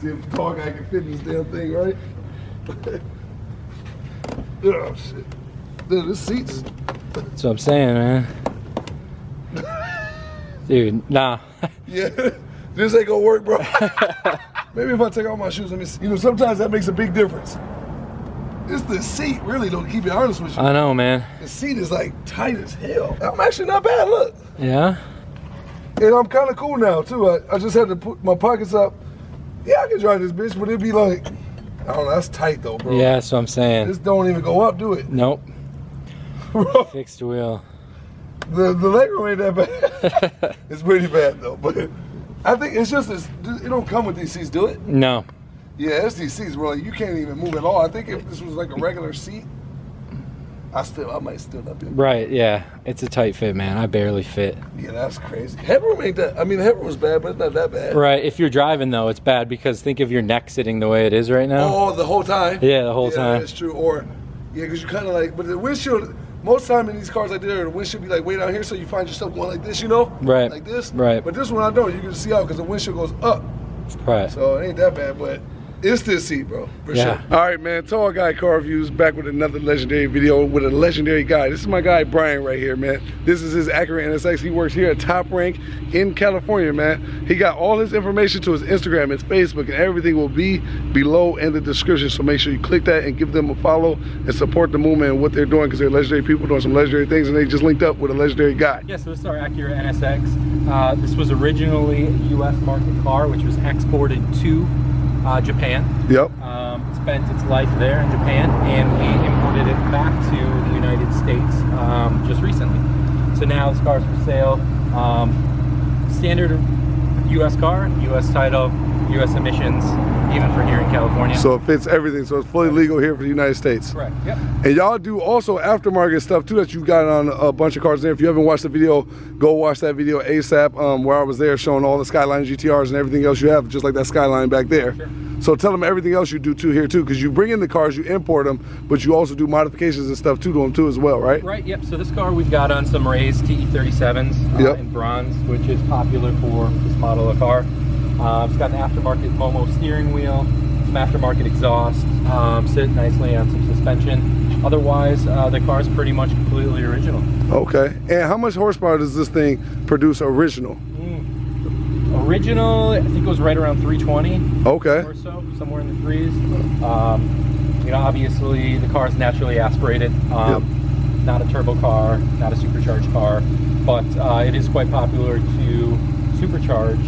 See if the tall guy can fit in this damn thing, right? Oh, shit. Dude, this seat's... That's what I'm saying, man. Dude, nah. Yeah, this ain't gonna work, bro. Maybe if I take off my shoes, let me see. You know, sometimes that makes a big difference. It's the seat, really, though, to keep it honest with you. I know, man. The seat is like tight as hell. I'm actually not bad, look. Yeah? And I'm kind of cool now, too. I just had to put my pockets up. Yeah, I can drive this bitch, but it'd be like, I don't know, that's tight though, bro. Yeah, that's what I'm saying. This don't even go up, do it? Nope. Bro, fixed wheel. The legroom ain't that bad. It's pretty bad though, but I think it's just this, it don't come with these seats, do it? No. Yeah, it's these seats where like you can't even move at all. I think if this was like a regular seat, I might still not be able to. Right, yeah. It's a tight fit, man. I barely fit. Yeah, that's crazy. Headroom ain't that, I mean, the headroom is bad, but it's not that bad. Right, if you're driving though, it's bad because think of your neck sitting the way it is right now. Oh, the whole time? Yeah, the whole time. Yeah, that's true. Or, yeah, because you kind of like, but the windshield, most time in these cars like there, the windshield be like way down here, so you find yourself going like this, you know? Right. Like this. Right. But this one I don't. You can see out because the windshield goes up. Right. So it ain't that bad, but it's this seat, bro, for Yeah. sure. All right, man, Tall Guy Car Reviews back with another legendary video with a legendary guy. This is my guy, Brian, right here, man. This is his Acura NSX. He works here at Toprank in California, man. He got all his information to his Instagram, his Facebook, and everything will be below in the description. So make sure you click that and give them a follow and support the movement and what they're doing because they're legendary people doing some legendary things and they just linked up with a legendary guy. Yeah, so this is our Acura NSX. This was originally a US market car, which was exported to Japan. Yep. Spent its life there in Japan, and we imported it back to the United States just recently. So now this car's for sale. Standard US car, US title, US emissions, even for here in California. So it fits everything. So it's fully legal here for the United States. Correct. Yep. And y'all do also aftermarket stuff too that you got on a bunch of cars there. If you haven't watched the video, go watch that video ASAP where I was there showing all the Skyline GTRs and everything else you have, just like that Skyline back there. Sure. So tell them everything else you do too here too, because you bring in the cars, you import them, but you also do modifications and stuff to them too as well, right? Right, yep. So this car we've got on some raised TE37s Yep. in bronze, which is popular for this model of car. It's got an aftermarket Momo steering wheel, some aftermarket exhaust, sitting nicely on some suspension. Otherwise, the car is pretty much completely original. Okay. And how much horsepower does this thing produce original? Original, I think it was right around 320. Okay. Or so, somewhere in the threes. You know, obviously the car is naturally aspirated. Yep. Not a turbo car, not a supercharged car, but it is quite popular to supercharge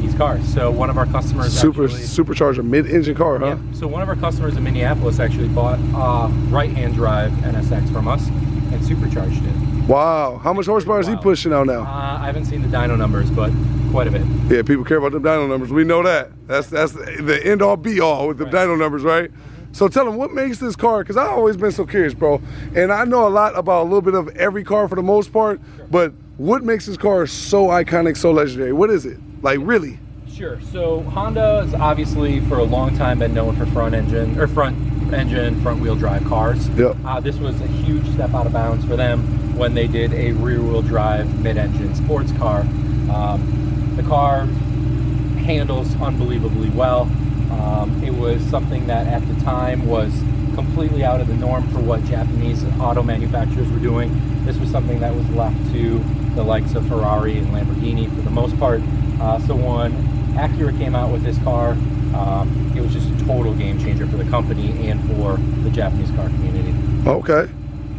these cars. So one of our customers supercharge a mid-engine car, huh? Yeah, so one of our customers in Minneapolis actually bought a right-hand drive NSX from us and supercharged it. Wow. How much horsepower is he pushing out now? I haven't seen the dyno numbers, but quite a bit. Yeah, people care about the dyno numbers. We know that. That's the end all be all with the dyno numbers, right? So tell them what makes this car, because I've always been so curious, bro. And I know a lot about a little bit of every car for the most part, but what makes this car so iconic, so legendary? What is it? Like, really? Sure. So Honda has obviously for a long time been known for front wheel drive cars. Yep. This was a huge step out of bounds for them when they did a rear wheel drive mid-engine sports car. The car handles unbelievably well. It was something that at the time was completely out of the norm for what Japanese auto manufacturers were doing. This was something that was left to the likes of Ferrari and Lamborghini for the most part. So when Acura came out with this car, it was just a total game changer for the company and for the Japanese car community. Okay.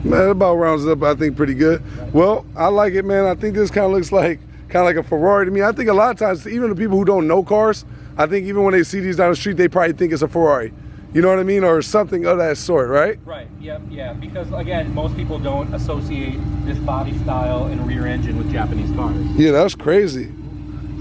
Man, that about rounds it up, I think, pretty good. Right. Well, I like it, man. I think this kind of looks like a Ferrari to me. I think a lot of times, even the people who don't know cars, I think even when they see these down the street, they probably think it's a Ferrari. You know what I mean? Or something of that sort, right? Right, yep, yeah. Because, again, most people don't associate this body style and rear engine with Japanese cars. Yeah, that's crazy.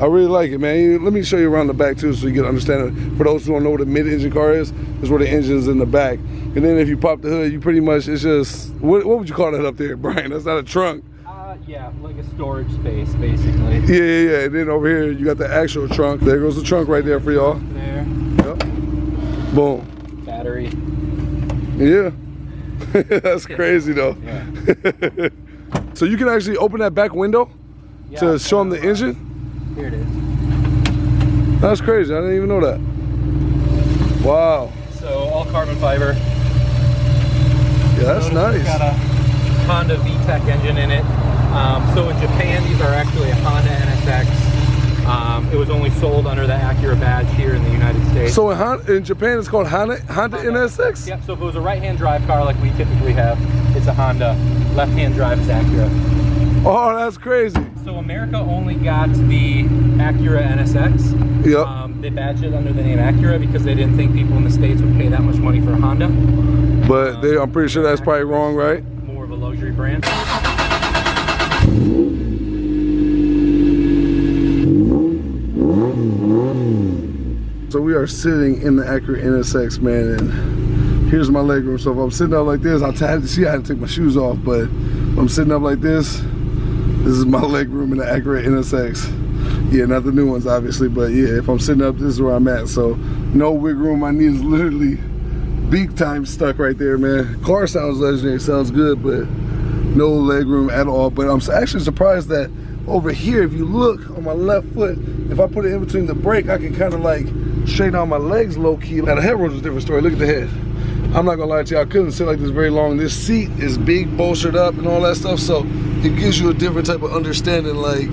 I really like it, man. Let me show you around the back, too, so you get an understanding. For those who don't know what a mid-engine car is, this is where the engine is in the back. And then if you pop the hood, you pretty much, it's just, what would you call that up there, Brian? That's not a trunk. Yeah, like a storage space, basically. Yeah. And then over here, you got the actual trunk. There goes the trunk right there for y'all. There. Yep. Boom. Battery. Yeah. That's crazy, though. Yeah. So you can actually open that back window to show them the engine? Here it is. That's crazy. I didn't even know that. Wow. So all carbon fiber. Yeah, that's nice. It's got a Honda VTEC engine in it. So in Japan, these are actually a Honda NSX. It was only sold under the Acura badge here in the United States. So in Japan, it's called Honda NSX? Yep, so if it was a right-hand drive car like we typically have, it's a Honda. Left-hand drive is Acura. Oh, that's crazy. So America only got the Acura NSX. Yep. They badged it under the name Acura because they didn't think people in the States would pay that much money for a Honda. But I'm pretty sure that's probably wrong, right? More of a luxury brand. So we are sitting in the Acura NSX, man, and here's my leg room. So if I'm sitting up like this, I had to take my shoes off, but if I'm sitting up like this is my leg room in the Acura NSX. Yeah, not the new ones, obviously, but yeah, if I'm sitting up, this is where I'm at. So no wig room. My knee is literally big time stuck right there, man. Car sounds legendary, sounds good, but no leg room at all. But I'm actually surprised that over here, if you look on my left foot, if I put it in between the brake, I can kind of like straighten out my legs low key. Now the headroom's a different story. Look at the head. I'm not gonna lie to you, I couldn't sit like this very long. This seat is big, bolstered up and all that stuff, so it gives you a different type of understanding. Like,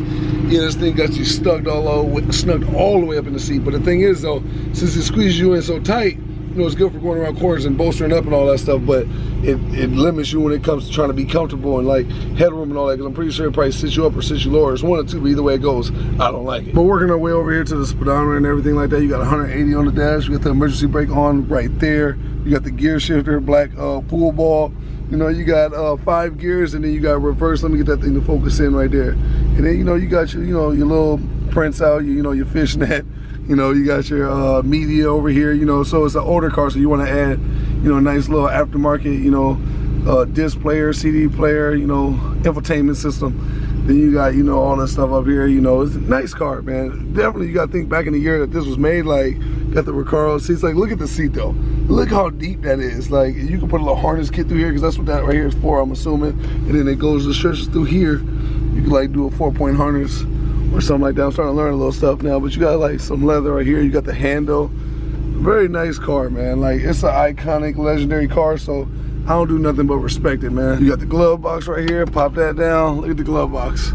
yeah, this thing got you snugged all the way up in the seat. But the thing is though, since it squeezes you in so tight, you know, it's good for going around corners and bolstering up and all that stuff, but it limits you when it comes to trying to be comfortable and like headroom and all that, because I'm pretty sure it probably sits you up or sits you lower. It's one or two, but either way it goes, I don't like it. But working our way over here to the speedometer and everything like that, you got 180 on the dash, you got the emergency brake on right there, you got the gear shifter, black pool ball, you know, you got 5 gears, and then you got reverse. Let me get that thing to focus in right there. And then, you know, you got your, you know, your little prints out, you know, your fishnet. You know, you got your media over here, you know, so it's an older car, so you want to add, you know, a nice little aftermarket, you know, disc player, CD player, you know, infotainment system. Then you got, you know, all that stuff up here, you know, it's a nice car, man. Definitely, you got to think back in the year that this was made, like, got the Recaro seats. Like, look at the seat, though. Look how deep that is. Like, you can put a little harness kit through here, because that's what that right here is for, I'm assuming. And then it goes, the stretches through here. You can, like, do a 4-point harness or something like that. I'm starting to learn a little stuff now, but you got like some leather right here. You got the handle. Very nice car, man. Like, it's an iconic, legendary car, so I don't do nothing but respect it, man. You got the glove box right here. Pop that down. Look at the glove box.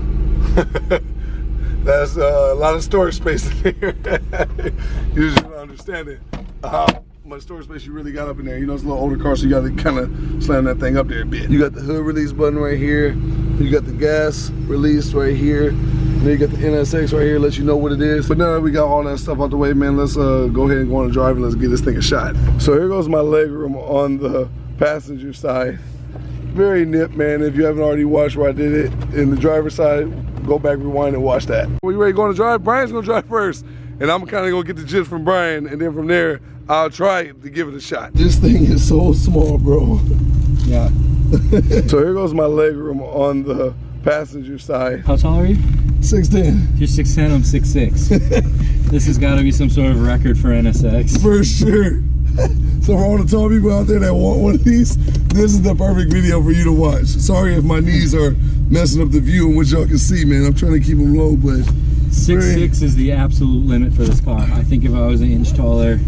That's a lot of storage space in here. You just don't understand it. How much storage space you really got up in there. You know, it's a little older car, so you got to kind of slam that thing up there a bit. You got the hood release button right here. You got the gas release right here. And then you got the NSX right here, let you know what it is. But now that we got all that stuff out the way, man, let's go ahead and go on a drive and let's give this thing a shot. So here goes my leg room on the passenger side. Very nip, man. If you haven't already watched where I did it in the driver's side, go back, rewind, and watch that. Are you ready to go on a drive? Brian's gonna drive first, and I'm kind of gonna get the gist from Brian, and then from there, I'll try to give it a shot. This thing is so small, bro. Yeah. So here goes my leg room on the passenger side. How tall are you? 6'10". You're 6'10", I'm 6'6". This has got to be some sort of record for NSX. For sure. So for all the tall people out there that want one of these, this is the perfect video for you to watch. Sorry if my knees are messing up the view and what y'all can see, man. I'm trying to keep them low, but 6'6" is the absolute limit for this car. I think if I was an inch taller.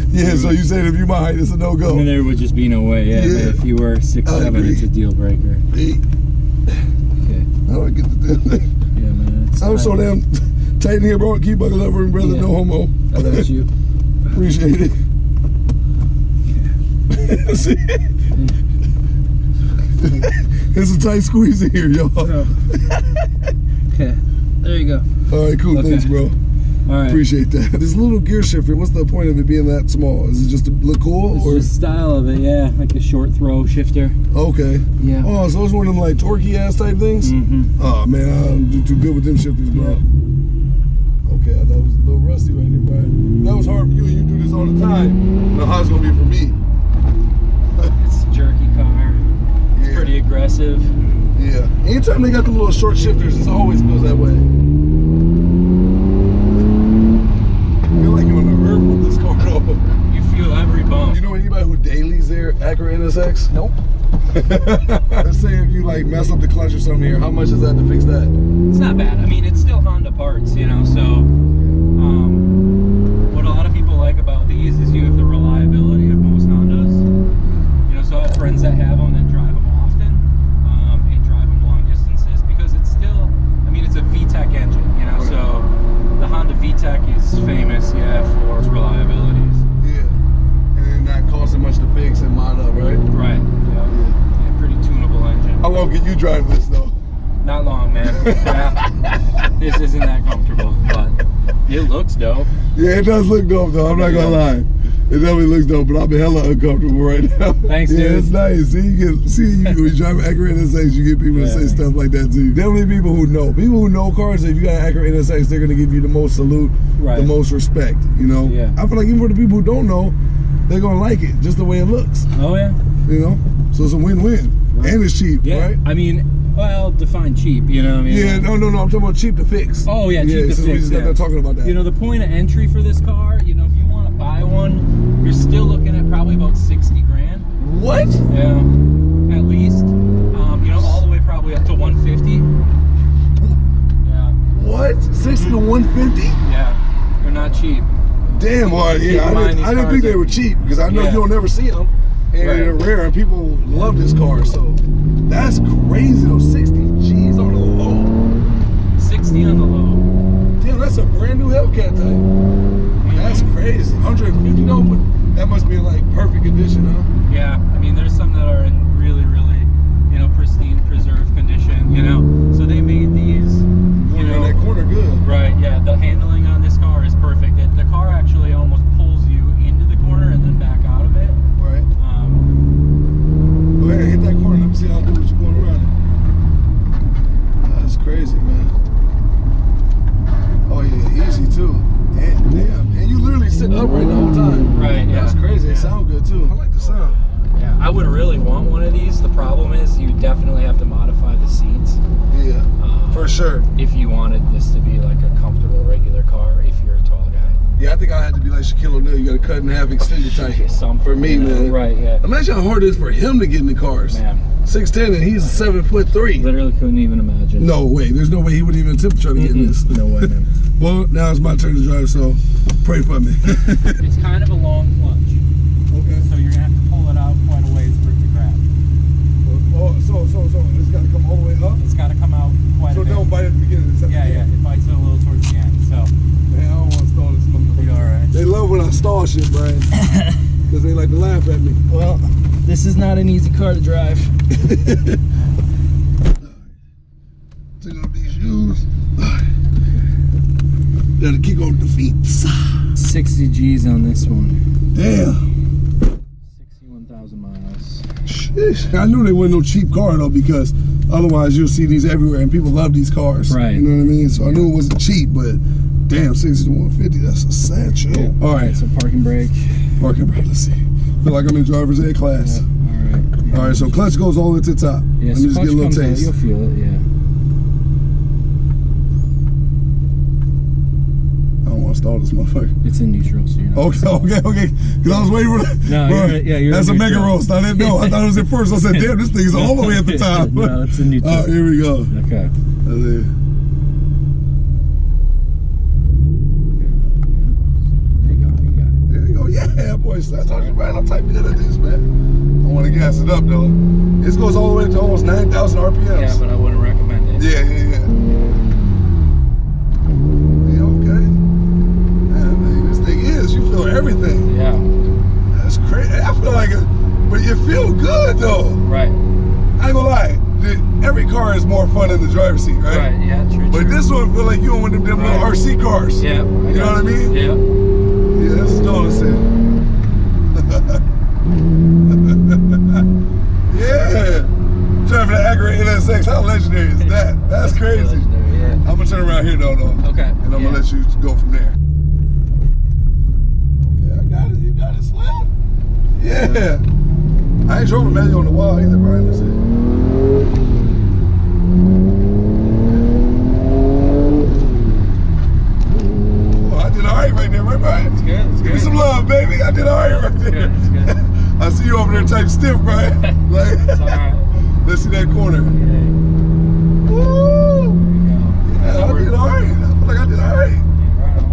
Yeah, so you saying if you my height, it's a no-go. I mean, there would just be no way. Yeah, yeah. If you were 6'7", it's a deal breaker. Okay. How do I get the thing? Yeah, man. I'm so damn tight in here, bro. Keep buckling up, brother. Yeah. No homo. I got you. Appreciate it. It's a tight squeeze in here, y'all. Okay, there you go. All right, cool. Okay. Thanks, bro. All right. Appreciate that. This little gear shifter, what's the point of it being that small? Is it just to look cool? It's or the style of it, yeah. Like a short throw shifter. Okay. Yeah. Oh, so it's one of them like torquey ass type things? Mm-hmm. Oh man, I'm too good with them shifters, bro. Yeah. Okay, I thought it was a little rusty right there, Brian. That was hard for you, and you do this all the time. I know how it's gonna be for me. It's a jerky car. It's pretty aggressive. Yeah. Anytime they got the little short shifters, it always goes that way. I feel like you're on the earth with this car though. You feel every bump. You know anybody who dailies their Acura NSX? Nope. Let's say if you like mess up the clutch or something here, how much is that to fix that? It's not bad. I mean, it's still Honda parts, you know, so can you drive this though? Not long, man. Yeah. This isn't that comfortable, but it looks dope. Yeah, it does look dope though. I'm not gonna lie. It definitely looks dope, but I'm hella uncomfortable right now. Thanks, yeah, dude. It's nice. See, when you drive an Acura NSX, you get people to say stuff like that to you. Definitely people who know. People who know cars, if you got an Acura NSX, they're gonna give you the most salute, the most respect, you know? Yeah. I feel like even for the people who don't know, they're gonna like it, just the way it looks. Oh yeah. You know? So it's a win-win. Right. And it's cheap, right? I mean, well, define cheap, you know what I mean? Yeah, no, I'm talking about cheap to fix. Oh yeah, cheap to fix. We just got there talking about that. You know, the point of entry for this car, you know, if you want to buy one, you're still looking at probably about 60 grand. What? Yeah, at least. You know, all the way probably up to 150. Yeah. What? 60 to 150? Yeah, they're not cheap. Damn, well, yeah, I didn't think they were cheap because I know you don't never see them. And they're rare and people love this car, so that's crazy though. 60 G's on the low. 60 on the low. Damn, that's a brand new Hellcat type. That's crazy. 150 though, but that must be in like perfect condition, huh? Yeah, I mean there's some that are in really, really, you know, pristine, preserved condition, you know. So they made these, you know, that corner good. Right, yeah, the handling on this car is perfect. The car actually almost pulls you into the corner and then back out of it. Right. Go ahead, hit that corner. Let me see how good what you're going around it. That's crazy, man. Oh yeah, easy too. And, damn, and you literally sitting upright the whole time. Right, yeah. That's crazy. It sounds good too. I like the sound. Yeah, I would really want one of these. The problem is you definitely have to modify the seats. Yeah, for sure. If you wanted this to be like a comfortable regular car, if you're a tall guy. Yeah, I think I had to be like Shaquille O'Neal. You got to cut in half, extended type. For me, man. Right, yeah. Imagine how hard it is for him to get in the cars. Man. 6'10" and he's 7'3". Literally couldn't even imagine. No way. There's no way he wouldn't even attempt to try to get in this. No way, man. Well, now it's my turn to drive, so pray for me. It's kind of a long clutch. Okay. So you're going to have to pull it out quite a ways for it to grab. So it's got to come all the way up? It's got to come out quite a bit. So don't bite at the beginning. Yeah, it bites it a little towards the end. So. Man, I don't want to stall this motherfucker. You alright? They love when I stall shit, Brian. Because they like to laugh at me. Well, this is not an easy car to drive. Take off these shoes. Gotta kick off the feet. 60 G's on this one. Damn. 61,000 miles. Sheesh. I knew they weren't no cheap car though, because otherwise you'll see these everywhere and people love these cars. Right. You know what I mean? So I knew it wasn't cheap, but damn, 60 to 150, that's essential. Yeah. All right. So parking brake. Parking brake, let's see. Feel like I'm in driver's ed class. Yeah. Alright. All right, so clutch goes all the way to the top. Yeah, Let me just get a little taste. You'll feel it, yeah. I don't want to stall this motherfucker. It's in neutral, so you're not. Okay. Because I was waiting for that. No, you're that's a in mega neutral. roast. I didn't know. I thought it was at first. I said, damn, this thing's all the way at the top. No, it's in neutral. All right, here we go. Okay. That's it. There you go. Yeah, boy. I told you, man, I'm type good at this, man. I want to gas it up, though. This goes all the way to almost 9,000 RPMs. Yeah, but I wouldn't recommend it. Yeah. Okay. Man, this thing you feel everything. Yeah. That's crazy. I feel like it, but you feel good, though. Right. I ain't gonna lie. Every car is more fun in the driver's seat, right? Right, yeah, true. But this one feel like you don't want them little RC cars. Yeah. You know what I mean? Yeah. Yeah, that's Stolen said. Yeah. Driving an Acura NSX, how legendary is that? That's crazy. Yeah. I'm gonna turn around here though. Okay. And I'm gonna let you go from there. Okay, I got it. You got it, Slim. Yeah. I ain't drove a manual on the wall either, Brian. Let's see. Oh, I did all right right there, right, Brian? It's good. It's Give good. me some love, baby. I did all right right there. It's good. I see you over there type stiff, Brian. Like, It's all right. let's see that corner. Yeah. Woo! Yeah, I did all right. I feel like I did all right.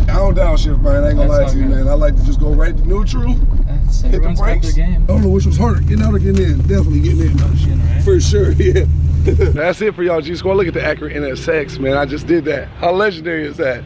I don't downshift, Brian. I ain't gonna lie to you, man. I like to just go right to neutral. Hit the Everyone's got brakes. their game. I don't know which was harder, getting out or getting in. Definitely getting in. Right? For sure, yeah. That's it for y'all, G Squad. Look at the Acura NSX, man. I just did that. How legendary is that?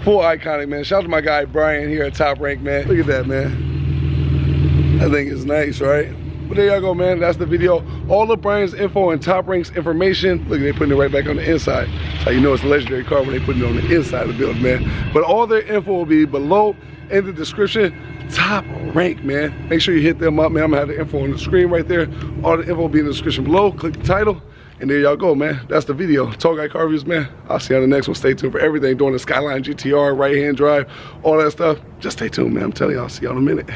Full iconic, man. Shout out to my guy Brian here at Toprank, man. Look at that, man. That thing is nice, right? But there y'all go, man. That's the video. All of Brian's info and Top Rank's information. Look, they putting it right back on the inside. That's how you know it's a legendary car when they putting it on the inside of the building, man. But all their info will be below in the description. Top Rank, man. Make sure you hit them up, man. I'm gonna have the info on the screen right there. All the info will be in the description below. Click the title. And there y'all go, man. That's the video. Tall Guy Car Reviews, man. I'll see you on the next one. Stay tuned for everything. Doing the Skyline GTR, right-hand drive, all that stuff. Just stay tuned, man. I'm telling y'all. I'll see y'all in a minute.